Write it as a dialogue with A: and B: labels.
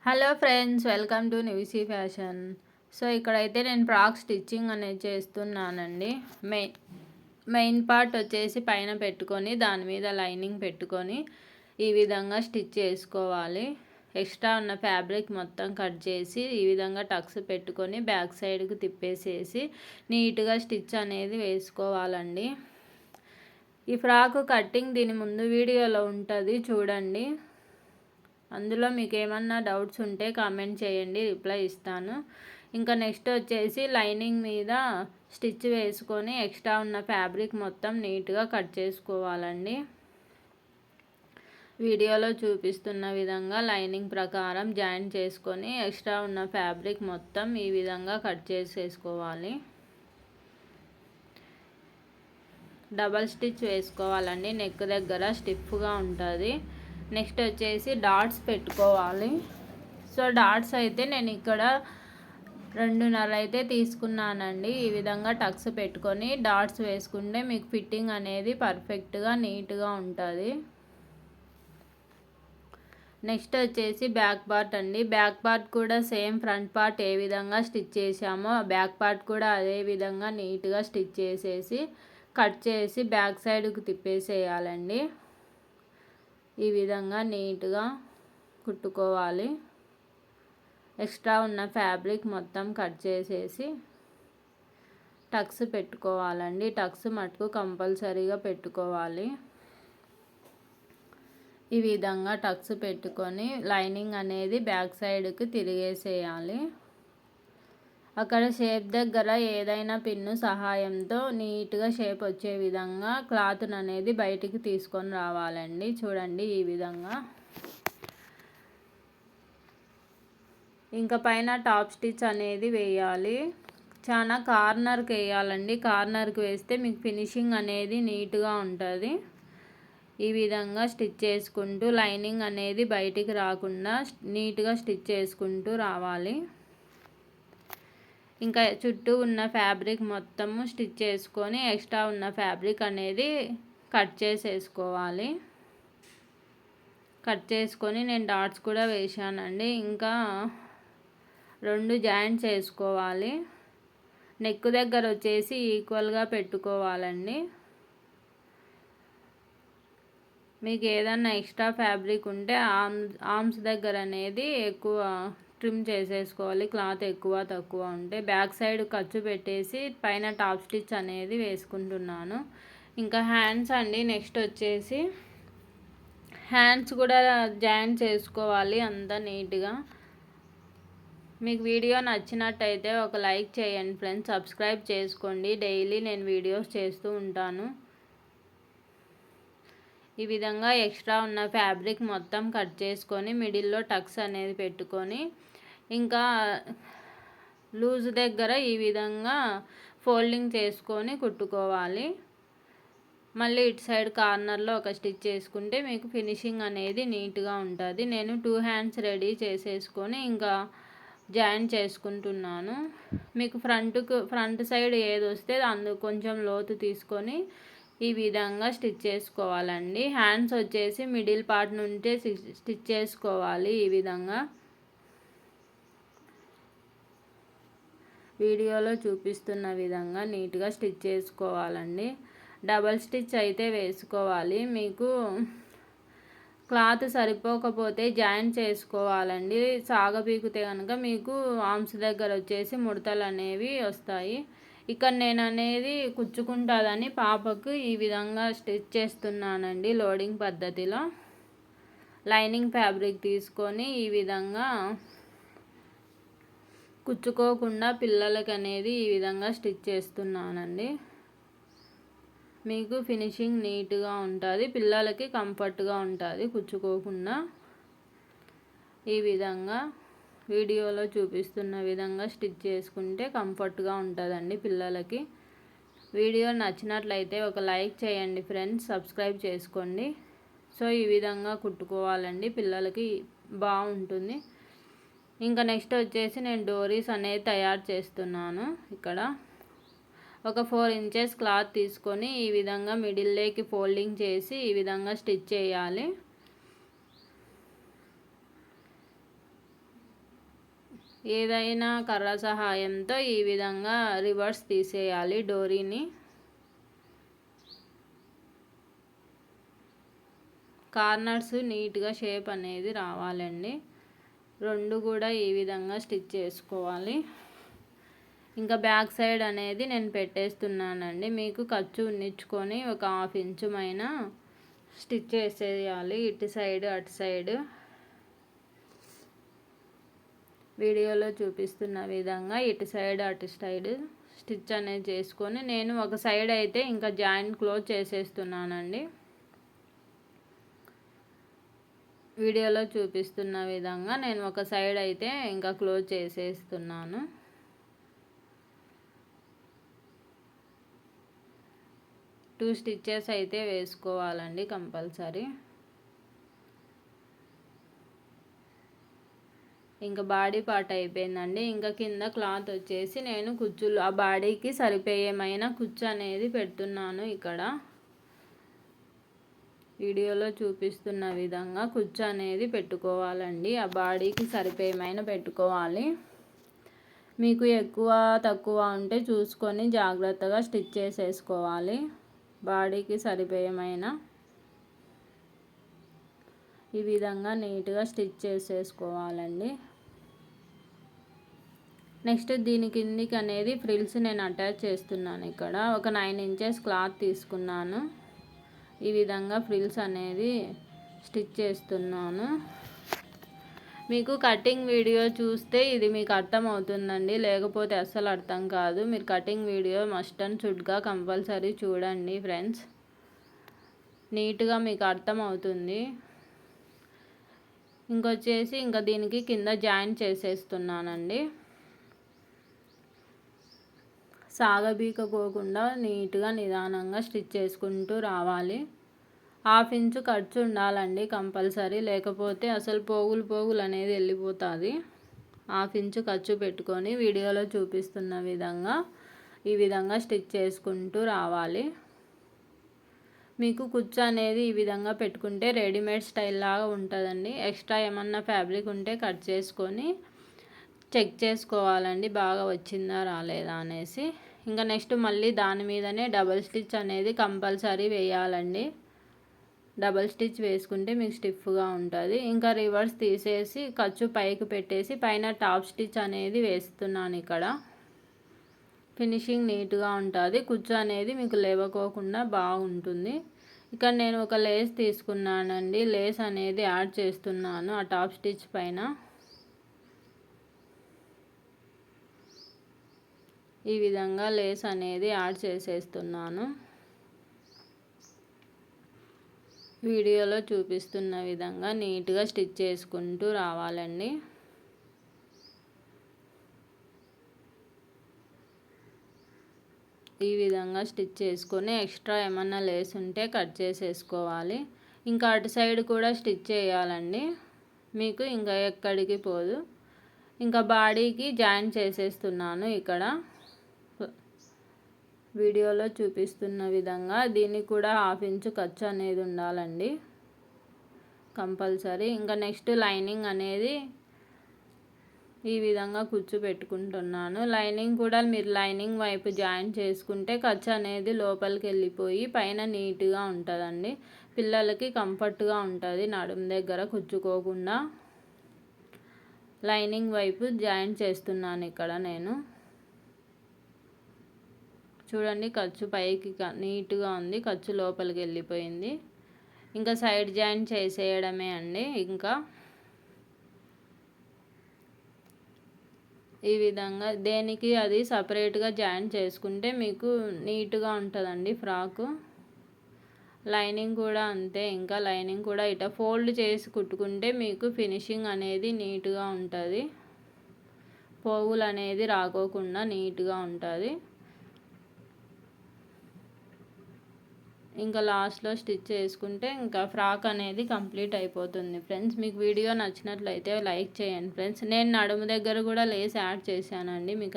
A: Hello friends, welcome to నివిసి fashion. So ఇక్కడైతే నేను ఫ్రాక్ స్టిచ్చింగ్ అనేది చేస్తున్నానండి. మెయిన్ పార్ట్ వచ్చేసి పైన పెట్టుకొని దాని మీద లైనింగ్ పెట్టుకొని ఈ విధంగా స్టిచ్ చేసుకోవాలి. ఎక్స్ట్రా ఉన్న ఫ్యాబ్రిక్ మొత్తం కట్ చేసి ఈ విధంగా టక్స్ పెట్టుకొని బ్యాక్ సైడ్కి తిప్పేసేసి నీట్గా స్టిచ్ అనేది వేసుకోవాలండి. ఈ ఫ్రాక్ కటింగ్ దీని ముందు వీడియోలో ఉంటుంది, చూడండి. అందులో మీకు ఏమన్నా డౌట్స్ ఉంటే కామెంట్ చేయండి, రిప్లై ఇస్తాను. ఇంకా నెక్స్ట్ వచ్చేసి లైనింగ్ మీద స్టిచ్ వేసుకొని ఎక్స్ట్రా ఉన్న ఫ్యాబ్రిక్ మొత్తం నీట్గా కట్ చేసుకోవాలండి. వీడియోలో చూపిస్తున్న విధంగా లైనింగ్ ప్రకారం జాయిన్ చేసుకొని ఎక్స్ట్రా ఉన్న ఫ్యాబ్రిక్ మొత్తం ఈ విధంగా కట్ చేసేసుకోవాలి. డబల్ స్టిచ్ వేసుకోవాలండి, నెక్ దగ్గర స్టిఫ్గా ఉంటుంది. నెక్స్ట్ వచ్చేసి డాట్స్ పెట్టుకోవాలి. సో డాట్స్ అయితే నేను ఇక్కడ 2.5 అయితే తీసుకున్నానండి. ఈ విధంగా టక్స్ పెట్టుకొని డాట్స్ వేసుకుంటే మీకు ఫిట్టింగ్ అనేది పర్ఫెక్ట్గా నీట్గా ఉంటుంది. నెక్స్ట్ వచ్చేసి బ్యాక్ పార్ట్ అండి. బ్యాక్ పార్ట్ కూడా సేమ్ ఫ్రంట్ పార్ట్ ఏ విధంగా స్టిచ్ చేసామో బ్యాక్ పార్ట్ కూడా అదే విధంగా నీట్గా స్టిచ్ చేసేసి కట్ చేసి బ్యాక్ సైడ్కి తిప్పేసేయాలండి. ఈ విధంగా నీట్గా కుట్టుకోవాలి. ఎక్స్ట్రా ఉన్న ఫ్యాబ్రిక్ మొత్తం కట్ చేసేసి టక్స్ పెట్టుకోవాలండి. టక్స్ మటుకు కంపల్సరీగా పెట్టుకోవాలి. ఈ విధంగా టక్స్ పెట్టుకొని లైనింగ్ అనేది బ్యాక్ సైడ్కి తిరిగేసేయాలి. అక్కడ షేప్ దగ్గర ఏదైనా పిన్ను సహాయంతో నీట్గా షేప్ వచ్చే విధంగా క్లాత్ని అనేది బయటికి తీసుకొని రావాలండి. చూడండి ఈ విధంగా. ఇంకా పైన టాప్ స్టిచ్ అనేది వేయాలి. చాలా కార్నర్కి వేయాలండి. కార్నర్కి వేస్తే మీకు ఫినిషింగ్ అనేది నీట్గా ఉంటుంది. ఈ విధంగా స్టిచ్ చేసుకుంటూ లైనింగ్ అనేది బయటికి రాకుండా నీట్గా స్టిచ్ చేసుకుంటూ రావాలి. ఇంకా చుట్టూ ఉన్న ఫ్యాబ్రిక్ మొత్తము స్టిచ్ చేసుకొని ఎక్స్ట్రా ఉన్న ఫ్యాబ్రిక్ అనేది కట్ చేసేసుకోవాలి. కట్ చేసుకొని నేను డాట్స్ కూడా వేసానండి. ఇంకా 2 జాయింట్స్ వేసుకోవాలి. నెక్ దగ్గర వచ్చేసి ఈక్వల్గా పెట్టుకోవాలండి. మీకు ఏదన్నా ఎక్స్ట్రా ఫ్యాబ్రిక్ ఉంటే ఆర్మ్స్ దగ్గర అనేది ఎక్కువ ట్రిమ్ చేసేసుకోవాలి. క్లాత్ ఎక్కువ తక్కువ ఉంటే బ్యాక్ సైడ్ ఖర్చు పెట్టేసి పైన టాప్ స్టిచ్ అనేది వేసుకుంటున్నాను. ఇంకా హ్యాండ్స్ అండి. నెక్స్ట్ వచ్చేసి హ్యాండ్స్ కూడా జాయిన్ చేసుకోవాలి అంతా నీట్గా. మీకు వీడియో నచ్చినట్టయితే ఒక లైక్ చేయండి ఫ్రెండ్స్, సబ్స్క్రైబ్ చేసుకోండి. డైలీ నేను వీడియోస్ చేస్తూ ఉంటాను. ఈ విధంగా ఎక్స్ట్రా ఉన్న ఫ్యాబ్రిక్ మొత్తం కట్ చేసుకొని మిడిల్లో టక్స్ అనేది పెట్టుకొని ఇంకా లూజ్ దగ్గర ఈ విధంగా ఫోల్డింగ్ చేసుకొని కుట్టుకోవాలి. మళ్ళీ ఇటు సైడ్ కార్నర్లో ఒక స్టిచ్ చేసుకుంటే మీకు ఫినిషింగ్ అనేది నీట్గా ఉంటుంది. నేను 2 హ్యాండ్స్ రెడీ చేసేసుకొని ఇంకా జాయిన్ చేసుకుంటున్నాను. మీకు ఫ్రంట్ సైడ్ ఏది వస్తే అందుకు కొంచెం లోతు తీసుకొని ఈ విధంగా స్టిచ్ చేసుకోవాలండి. హ్యాండ్స్ వచ్చేసి మిడిల్ పార్ట్ నుండి స్టిచ్ చేసుకోవాలి. ఈ విధంగా వీడియోలో చూపిస్తున్న విధంగా నీట్గా స్టిచ్ చేసుకోవాలండి. డబల్ స్టిచ్ అయితే వేసుకోవాలి. మీకు క్లాత్ సరిపోకపోతే జాయిన్ చేసుకోవాలండి. సాగపీకితే కనుక మీకు ఆర్మ్స్ దగ్గర వచ్చేసి ముడతలు అనేవి వస్తాయి. ఇక్కడ నేను అనేది కుచ్చుకుంటుందని పాపకు ఈ విధంగా స్టిచ్ చేస్తున్నానండి. లోడింగ్ పద్ధతిలో లైనింగ్ ఫ్యాబ్రిక్ తీసుకొని ఈ విధంగా కుచ్చుకోకుండా పిల్లలకి అనేది ఈ విధంగా స్టిచ్ చేస్తున్నానండి. మీకు ఫినిషింగ్ నీట్గా ఉంటుంది, పిల్లలకి కంఫర్ట్గా ఉంటుంది కుచ్చుకోకుండా. ఈ విధంగా వీడియోలో చూపిస్తున్న విధంగా స్టిచ్ చేసుకుంటే కంఫర్ట్గా ఉంటుందండి పిల్లలకి. వీడియో నచ్చినట్లయితే ఒక లైక్ చేయండి ఫ్రెండ్స్, సబ్స్క్రైబ్ చేసుకోండి. సో ఈ విధంగా కుట్టుకోవాలండి, పిల్లలకి బాగుంటుంది. ఇంకా నెక్స్ట్ వచ్చేసి నేను డోరీస్ అనేది తయారు చేస్తున్నాను. ఇక్కడ ఒక 4 ఇంచెస్ క్లాత్ తీసుకొని ఈ విధంగా మిడిల్లోకి ఫోల్డింగ్ చేసి ఈ విధంగా స్టిచ్ చేయాలి. ఏదైనా కర్ర సహాయంతో ఈ విధంగా రివర్స్ తీసేయాలి డోరీని. కార్నర్స్ నీట్గా షేప్ అనేది రావాలండి. రెండు కూడా ఈ విధంగా స్టిచ్ చేసుకోవాలి. ఇంకా బ్యాక్ సైడ్ అనేది నేను పెట్టేస్తున్నానండి. మీకు ఖర్చు ఉన్నించుకొని ఒక 1/2 ఇంచు పైన స్టిచ్ చేసేయాలి, ఇటు సైడ్ అటు సైడ్. వీడియోలో చూపిస్తున్న విధంగా ఇటు సైడ్ అటు సైడ్ స్టిచ్ అనేది చేసుకొని, నేను ఒక సైడ్ అయితే ఇంకా జాయింట్ క్లోజ్ చేసేస్తున్నానండి. వీడియోలో చూపిస్తున్న విధంగా నేను ఒక సైడ్ అయితే ఇంకా క్లోజ్ చేసేస్తున్నాను. టూ స్టిచ్చెస్ అయితే వేసుకోవాలండి కంపల్సరీ. ఇంకా బాడీ పార్ట్ అయిపోయిందండి. ఇంకా కింద క్లాత్ వచ్చేసి నేను కుచ్చులు ఆ బాడీకి సరిపోయేమైన కుచ్చు అనేది పెడుతున్నాను. ఇక్కడ వీడియోలో చూపిస్తున్న విధంగా కుచ్చు అనేది పెట్టుకోవాలండి. ఆ బాడీకి సరిపోయేమైన పెట్టుకోవాలి. మీకు ఎక్కువ తక్కువ ఉంటే చూసుకొని జాగ్రత్తగా స్టిచ్ చేసేసుకోవాలి. బాడీకి సరిపోయేమైన ఈ విధంగా నీట్గా స్టిచ్ చేసేసుకోవాలండి. నెక్స్ట్ దీని కిందికి అనేది ఫ్రిల్స్ నేను అటాచ్ చేస్తున్నాను. ఇక్కడ ఒక 9 ఇంచెస్ క్లాత్ తీసుకున్నాను. ఈ విధంగా ఫ్రిల్స్ అనేది స్టిచ్ చేస్తున్నాను. మీకు కటింగ్ వీడియో చూస్తే ఇది మీకు అర్థమవుతుందండి, లేకపోతే అస్సలు అర్థం కాదు. మీరు కటింగ్ వీడియో మస్ట్ అండ్ షుడ్గా కంపల్సరీ చూడండి ఫ్రెండ్స్. నీట్గా మీకు అర్థమవుతుంది. ఇంకొచ్చేసి ఇంకా దీనికి కింద జాయింట్ చేసేస్తున్నానండి. సాగబీకపోకుండా నీట్గా నిదానంగా స్టిచ్ చేసుకుంటూ రావాలి. 1/2 ఇంచు ఖర్చు ఉండాలండి కంపల్సరీ, లేకపోతే అసలు పోగులు అనేది వెళ్ళిపోతుంది. 1/2 ఇంచు ఖర్చు పెట్టుకొని వీడియోలో చూపిస్తున్న విధంగా ఈ విధంగా స్టిచ్ చేసుకుంటూ రావాలి. మీకు కుచ్చు అనేది ఈ విధంగా పెట్టుకుంటే రెడీమేడ్ స్టైల్ లాగా ఉంటుందండి. ఎక్స్ట్రా ఏమన్నా ఫ్యాబ్రిక్ ఉంటే కట్ చేసుకొని చెక్ చేసుకోవాలండి, బాగా వచ్చిందా రాలేదా అనేసి. ఇంకా నెక్స్ట్ మళ్ళీ దాని మీదనే డబల్ స్టిచ్ అనేది కంపల్సరీ వేయాలండి. డబల్ స్టిచ్ వేసుకుంటే మీకు స్టిఫ్గా ఉంటుంది. ఇంకా రివర్స్ తీసేసి ఖర్చు పైకి పెట్టేసి పైన టాప్ స్టిచ్ అనేది వేస్తున్నాను. ఇక్కడ ఫినిషింగ్ నీట్గా ఉంటుంది. కుచ్చు అనేది మీకు లేవకోకుండా బాగుంటుంది. ఇక్కడ నేను ఒక లేస్ తీసుకున్నానండి. లేస్ అనేది యాడ్ చేస్తున్నాను ఆ టాప్ స్టిచ్ పైన. ఈ విధంగా లేస్ అనేది యాడ్ చేసేస్తున్నాను. వీడియోలో చూపిస్తున్న విధంగా నీట్గా స్టిచ్ చేసుకుంటూ రావాలండి. ఈ విధంగా స్టిచ్ చేసుకొని ఎక్స్ట్రా ఏమన్నా లేస్ ఉంటే కట్ చేసేసుకోవాలి. ఇంకా అటు సైడ్ కూడా స్టిచ్ చేయాలండి, మీకు ఇంకా ఎక్కడికి పోదు. ఇంకా బాడీకి జాయింట్ చేసేస్తున్నాను. ఇక్కడ వీడియోలో చూపిస్తున్న విధంగా దీనికి కూడా 1/2 ఇంచు ఖర్చు అనేది ఉండాలండి కంపల్సరీ. ఇంకా నెక్స్ట్ లైనింగ్ అనేది ఈ విధంగా కుచ్చు పెట్టుకుంటున్నాను. లైనింగ్ కూడా మీరు లైనింగ్ వైపు జాయింట్ చేసుకుంటే ఖర్చు అనేది లోపలికి వెళ్ళిపోయి పైన నీట్గా ఉంటుందండి. పిల్లలకి కంఫర్ట్గా ఉంటుంది నడుము దగ్గర కుచ్చుకోకుండా. లైనింగ్ వైపు జాయింట్ చేస్తున్నాను ఇక్కడ నేను. చూడండి ఖర్చు పైకి నీట్గా ఉంది, ఖర్చు లోపలికి వెళ్ళిపోయింది. ఇంకా సైడ్ జాయింట్ చేసేయడమే అండి. ఇంకా ఈ విధంగా దేనికి అది సపరేట్గా జాయింట్ చేసుకుంటే మీకు నీట్గా ఉంటుందండి ఫ్రాకు. లైనింగ్ కూడా అంతే. ఇంకా లైనింగ్ కూడా ఇట్లా ఫోల్డ్ చేసి కుట్టుకుంటే మీకు ఫినిషింగ్ అనేది నీట్గా ఉంటుంది. పోగులు అనేది రాకోకుండా నీట్గా ఉంటుంది. ఇంకా లాస్ట్లో స్టిచ్ చేసుకుంటే ఇంకా ఫ్రాక్ అనేది కంప్లీట్ అయిపోతుంది ఫ్రెండ్స్. మీకు వీడియో నచ్చినట్లయితే లైక్ చేయండి ఫ్రెండ్స్. నేను నడుము దగ్గర కూడా లేస్ యాడ్ చేశానండి, మీకు